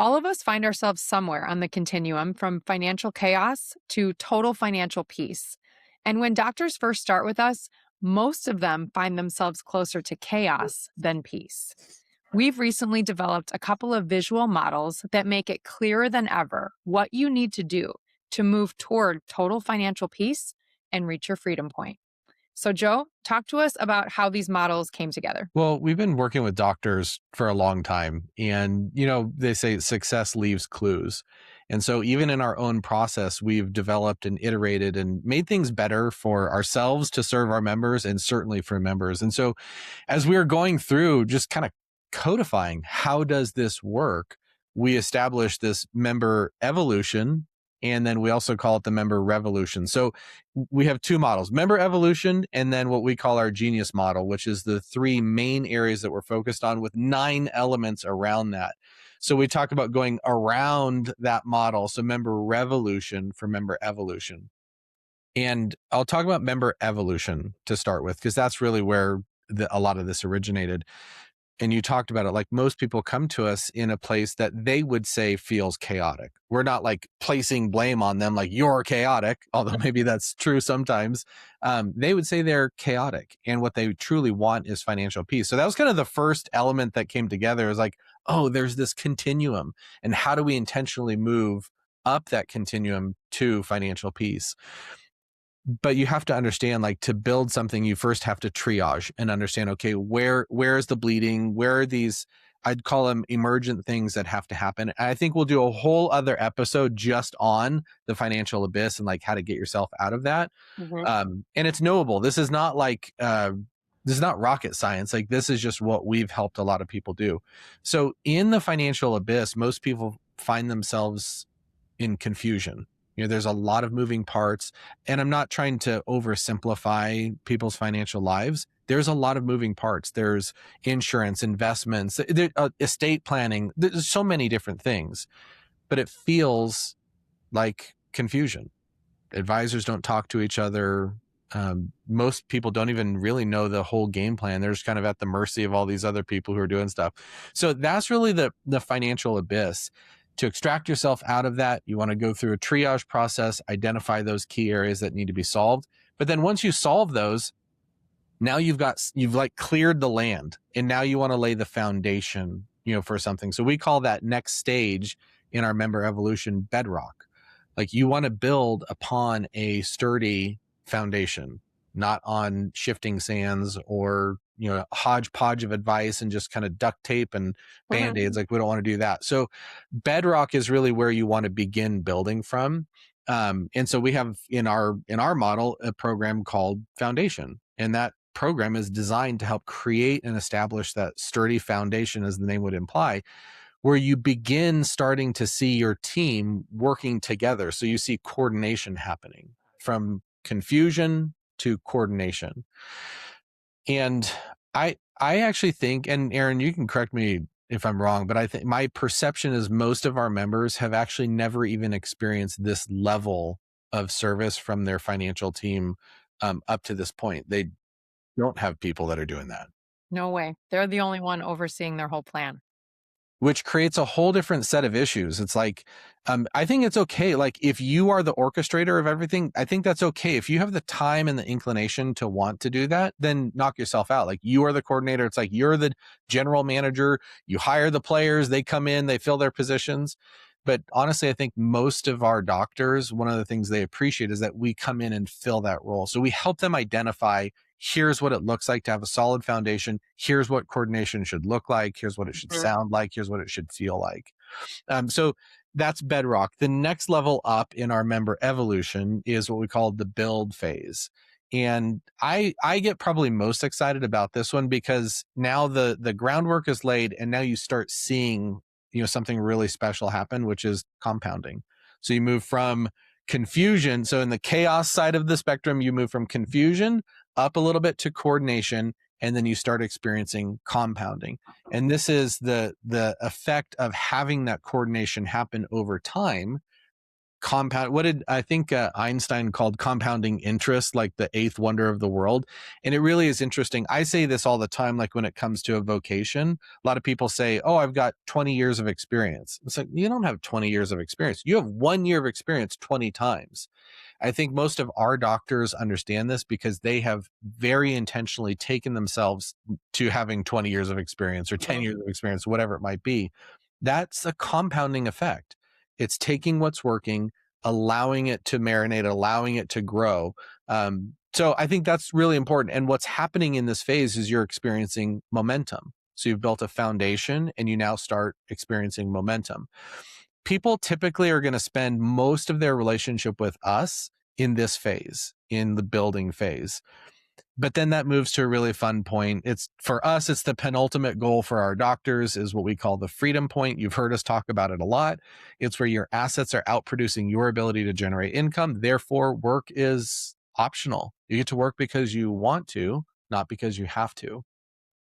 All of us find ourselves somewhere on the continuum from financial chaos to total financial peace. And when doctors first start with us, most of them find themselves closer to chaos than peace. We've recently developed a couple of visual models that make it clearer than ever what you need to do to move toward total financial peace and reach your freedom point. So, Joe, talk to us about how these models came together. Well, we've been working with doctors for a long time, and they say success leaves clues. And so even in our own process, we've developed and iterated and made things better for ourselves to serve our members and certainly for members. And so as we were going through just kind of codifying how does this work, we established this member evolution, and then we also call it the member revolution. So we have two models, member evolution, and then what we call our genius model, which is the three main areas that we're focused on with 9 elements around that. So we talk about going around that model. So member revolution for member evolution. And I'll talk about member evolution to start with, because that's really where a lot of this originated. And you talked about it, like most people come to us in a place that they would say feels chaotic. We're not like placing blame on them, like you're chaotic, although maybe that's true sometimes. They would say they're chaotic, and what they truly want is financial peace. So that was kind of the first element that came together, is like, oh, there's this continuum, and how do we intentionally move up that continuum to financial peace? But you have to understand, like, to build something, you first have to triage and understand, okay, where is the bleeding? Where are these, I'd call them emergent things that have to happen. And I think we'll do a whole other episode just on the financial abyss and like how to get yourself out of that. And it's knowable. This is not like, this is not rocket science. Like, this is just what we've helped a lot of people do. So in the financial abyss, most people find themselves in confusion. There's a lot of moving parts, and I'm not trying to oversimplify people's financial lives. There's a lot of moving parts. There's insurance, investments, estate planning. There's so many different things, but it feels like confusion. Advisors don't talk to each other. Most people don't even really know the whole game plan. They're just kind of at the mercy of all these other people who are doing stuff. So that's really the financial abyss. To extract yourself out of that, you want to go through a triage process, identify those key areas that need to be solved. But then once you solve those, now you've like cleared the land, and now you want to lay the foundation, for something. So we call that next stage in our member evolution bedrock. Like, you want to build upon a sturdy foundation, not on shifting sands or hodgepodge of advice and just kind of duct tape and band-aids. Like, we don't want to do that. So bedrock is really where you want to begin building from. And so we have in our model a program called Foundation, and that program is designed to help create and establish that sturdy foundation, as the name would imply, where you begin starting to see your team working together. So you see coordination happening from confusion to coordination. And I actually think, and Erin, you can correct me if I'm wrong, but I think my perception is most of our members have actually never even experienced this level of service from their financial team up to this point. They don't have people that are doing that. No way. They're the only one overseeing their whole plan. Which creates a whole different set of issues. It's like, I think it's okay. Like, if you are the orchestrator of everything, I think that's okay. If you have the time and the inclination to want to do that, then knock yourself out. Like, you are the coordinator. It's like, you're the general manager. You hire the players, they come in, they fill their positions. But honestly, I think most of our doctors, one of the things they appreciate is that we come in and fill that role. So we help them identify, here's what it looks like to have a solid foundation. Here's what coordination should look like. Here's what it should sound like. Here's what it should feel like. So that's bedrock. The next level up in our member evolution is what we call the build phase. And I get probably most excited about this one, because now the groundwork is laid, and now you start seeing something really special happen, which is compounding. So you move from confusion. So in the chaos side of the spectrum, you move from confusion up a little bit to coordination, and then you start experiencing compounding. And this is the effect of having that coordination happen over time compound, what did I think Einstein called compounding interest, like the eighth wonder of the world. And it really is interesting. I say this all the time, like when it comes to a vocation, a lot of people say, oh, I've got 20 years of experience. It's like, you don't have 20 years of experience. You have 1 year of experience 20 times. I think most of our doctors understand this because they have very intentionally taken themselves to having 20 years of experience or 10 years of experience, whatever it might be. That's a compounding effect. It's taking what's working, allowing it to marinate, allowing it to grow. So I think that's really important. And what's happening in this phase is you're experiencing momentum. So you've built a foundation and you now start experiencing momentum. People typically are going to spend most of their relationship with us in this phase, in the building phase. But then that moves to a really fun point. It's for us, it's the penultimate goal for our doctors is what we call the freedom point. You've heard us talk about it a lot. It's where your assets are outproducing your ability to generate income. Therefore, work is optional. You get to work because you want to, not because you have to.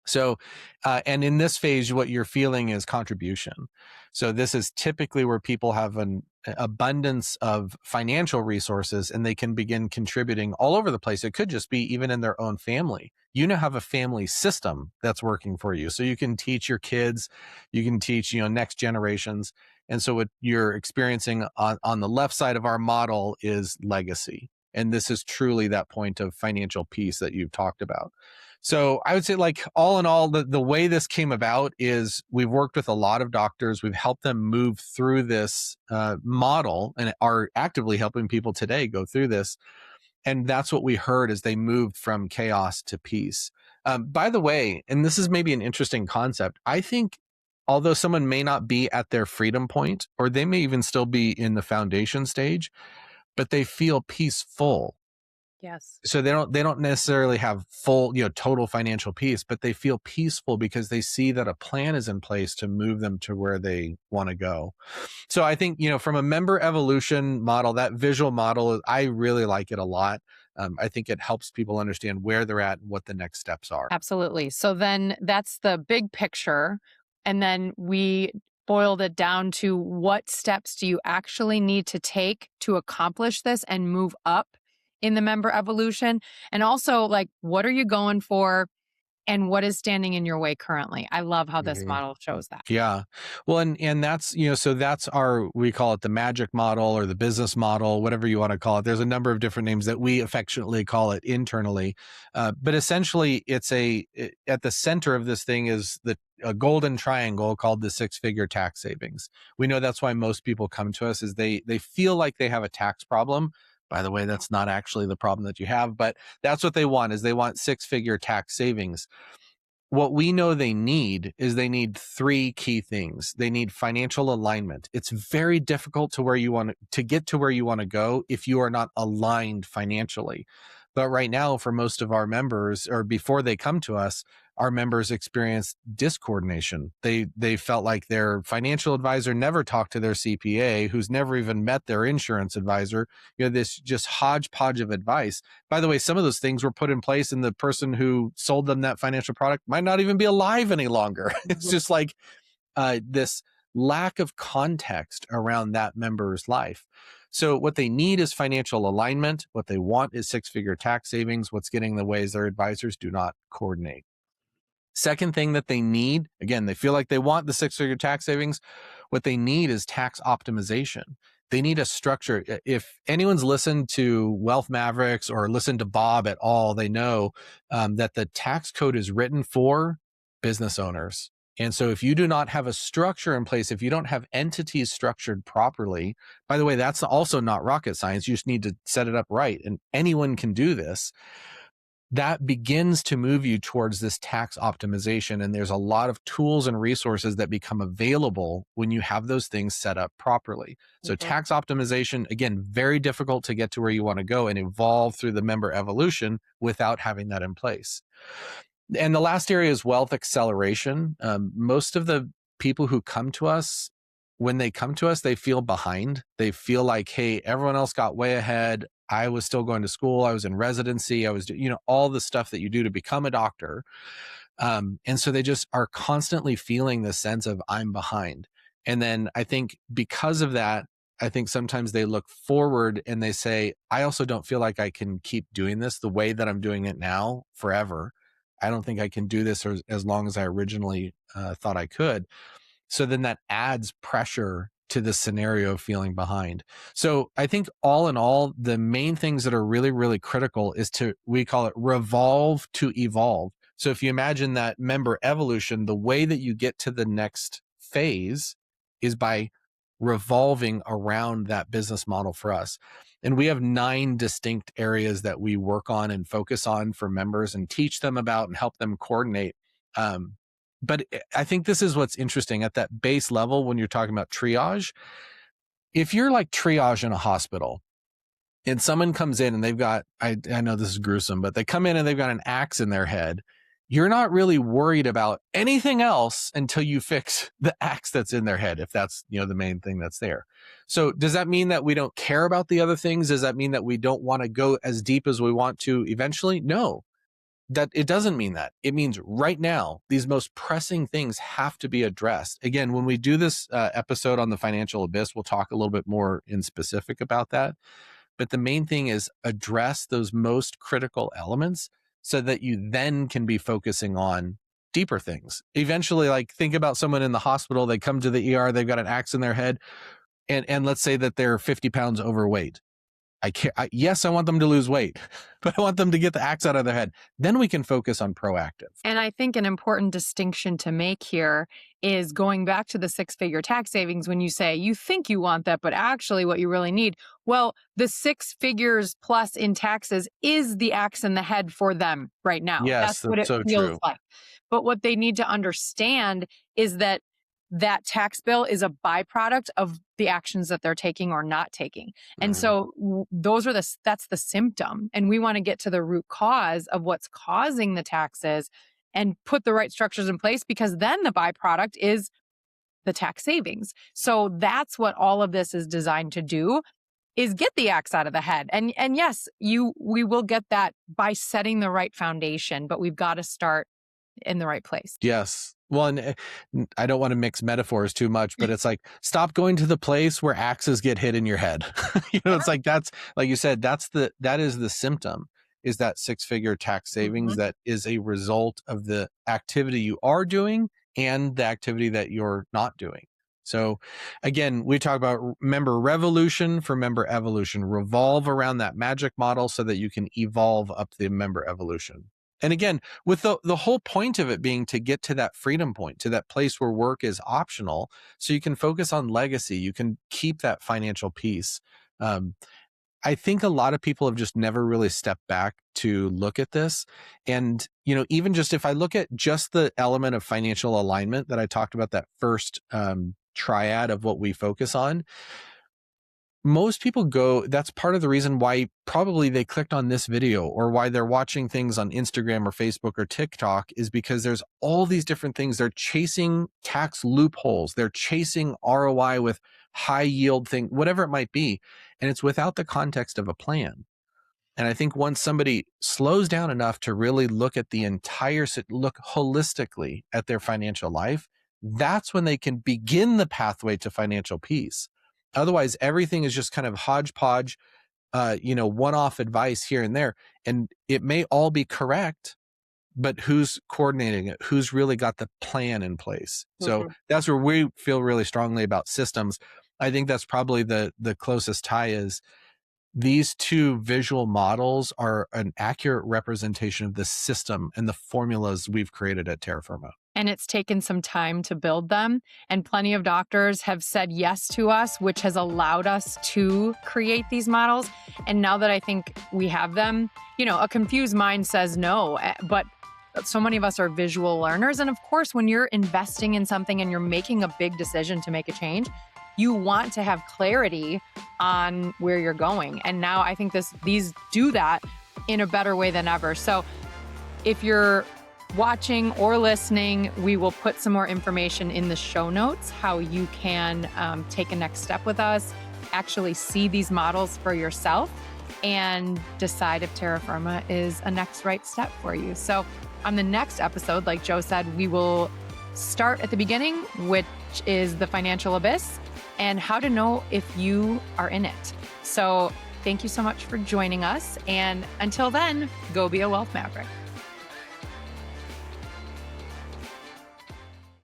So, and in this phase, what you're feeling is contribution. So this is typically where people have an abundance of financial resources and they can begin contributing all over the place. It could just be even in their own family. You now have a family system that's working for you. So you can teach your kids, you can teach, next generations. And so what you're experiencing on the left side of our model is legacy. And this is truly that point of financial peace that you've talked about. So I would say, like, all in all, the way this came about is we've worked with a lot of doctors. We've helped them move through this model and are actively helping people today go through this. And that's what we heard as they moved from chaos to peace. By the way, and this is maybe an interesting concept, I think although someone may not be at their freedom point, or they may even still be in the foundation stage, but they feel peaceful. Yes. So they don't necessarily have full, total financial peace, but they feel peaceful because they see that a plan is in place to move them to where they want to go. So I think, from a member evolution model, that visual model, I really like it a lot. I think it helps people understand where they're at and what the next steps are. Absolutely. So then that's the big picture. And then we boiled it down to what steps do you actually need to take to accomplish this and move up in the member evolution? And also, like, what are you going for and what is standing in your way currently? I love how this model shows that. Yeah. Well, and that's, so that's we call it the magic model or the business model, whatever you want to call it. There's a number of different names that we affectionately call it internally. But essentially it's at the center of this thing is a golden triangle called the six-figure tax savings. We know that's why most people come to us is they feel like they have a tax problem. By the way, that's not actually the problem that you have, but that's what they want is they want six-figure tax savings. What we know they need is they need three key things. They need financial alignment. It's very difficult to get to where you want to go if you are not aligned financially. But right now, for most of our members, or before they come to us, our members experience discoordination. They felt like their financial advisor never talked to their CPA, who's never even met their insurance advisor. This just hodgepodge of advice. By the way, some of those things were put in place and the person who sold them that financial product might not even be alive any longer. It's just like this lack of context around that member's life. So what they need is financial alignment. What they want is six-figure tax savings. What's getting in the way is their advisors do not coordinate. Second thing that they need, again, they feel like they want the six-figure tax savings. What they need is tax optimization. They need a structure. If anyone's listened to Wealth Mavericks or listened to Bob at all, they know that the tax code is written for business owners. And so if you do not have a structure in place, if you don't have entities structured properly, by the way, that's also not rocket science. You just need to set it up right. And anyone can do this. That begins to move you towards this tax optimization. And there's a lot of tools and resources that become available when you have those things set up properly. So tax optimization, again, very difficult to get to where you want to go and evolve through the member evolution without having that in place. And the last area is wealth acceleration. Most of the people who come to us, when they come to us, they feel behind. They feel like, hey, everyone else got way ahead. I was still going to school. I was in residency. I was, all the stuff that you do to become a doctor. And so they just are constantly feeling this sense of I'm behind. And then I think because of that, I think sometimes they look forward and they say, I also don't feel like I can keep doing this the way that I'm doing it now forever. I don't think I can do this as long as I originally thought I could. So then that adds pressure to the scenario of feeling behind. So I think all in all, the main things that are really, really critical is we call it revolve to evolve. So if you imagine that member evolution, the way that you get to the next phase is by revolving around that business model for us. And we have 9 distinct areas that we work on and focus on for members and teach them about and help them coordinate. But I think this is what's interesting at that base level when you're talking about triage. If you're like triage in a hospital and someone comes in and they've got, I know this is gruesome, but they come in and they've got an axe in their head, you're not really worried about anything else until you fix the axe that's in their head, if that's, the main thing that's there. So does that mean that we don't care about the other things? Does that mean that we don't want to go as deep as we want to eventually? No. That it doesn't mean that. It means right now, these most pressing things have to be addressed. Again, when we do this episode on the financial abyss, we'll talk a little bit more in specific about that. But the main thing is address those most critical elements so that you then can be focusing on deeper things. Eventually, like think about someone in the hospital, they come to the ER, they've got an axe in their head, and let's say that they're 50 pounds overweight. Yes, I want them to lose weight, but I want them to get the axe out of their head. Then we can focus on proactive. And I think an important distinction to make here is going back to the 6-figure tax savings when you say you think you want that, but actually what you really need. Well, the 6 figures plus in taxes is the axe in the head for them right now. Yes, that's what it so feels true. like. But what they need to understand is that tax bill is a byproduct of the actions that they're taking or not taking. And so that's the symptom. And we want to get to the root cause of what's causing the taxes and put the right structures in place, because then the byproduct is the tax savings. So that's what all of this is designed to do, is get the axe out of the head. And yes, we will get that by setting the right foundation, but we've got to start in the right place. Yes. Well, and I don't want to mix metaphors too much, but it's like, stop going to the place where axes get hit in your head. It's like, that's, like you said, that is the symptom, is that 6-figure tax savings that is a result of the activity you are doing and the activity that you're not doing. So again, we talk about member revolution for member evolution, revolve around that magic model so that you can evolve up the member evolution. And again, with the whole point of it being to get to that freedom point, to that place where work is optional, so you can focus on legacy, you can keep that financial peace. I think a lot of people have just never really stepped back to look at this. And, even just if I look at just the element of financial alignment that I talked about, that first triad of what we focus on, most people that's part of the reason why probably they clicked on this video or why they're watching things on Instagram or Facebook or TikTok, is because there's all these different things. They're chasing tax loopholes. They're chasing ROI with high yield thing, whatever it might be. And it's without the context of a plan. And I think once somebody slows down enough to really look at look holistically at their financial life, that's when they can begin the pathway to financial peace. Otherwise, everything is just kind of hodgepodge, one-off advice here and there. And it may all be correct, but who's coordinating it? Who's really got the plan in place? So that's where we feel really strongly about systems. I think that's probably the closest tie is these 2 visual models are an accurate representation of the system and the formulas we've created at Terra Firma. And it's taken some time to build them. And plenty of doctors have said yes to us, which has allowed us to create these models. And now that I think we have them, a confused mind says no, but so many of us are visual learners. And of course, when you're investing in something and you're making a big decision to make a change, you want to have clarity on where you're going. And now I think these do that in a better way than ever. So if you're watching or listening, we will put some more information in the show notes, how you can take a next step with us, actually see these models for yourself, and decide if Terra Firma is a next right step for you. So on the next episode, like Joe said, we will start at the beginning, which is the financial abyss. and how to know if you are in it. So thank you so much for joining us. And until then, go be a wealth maverick.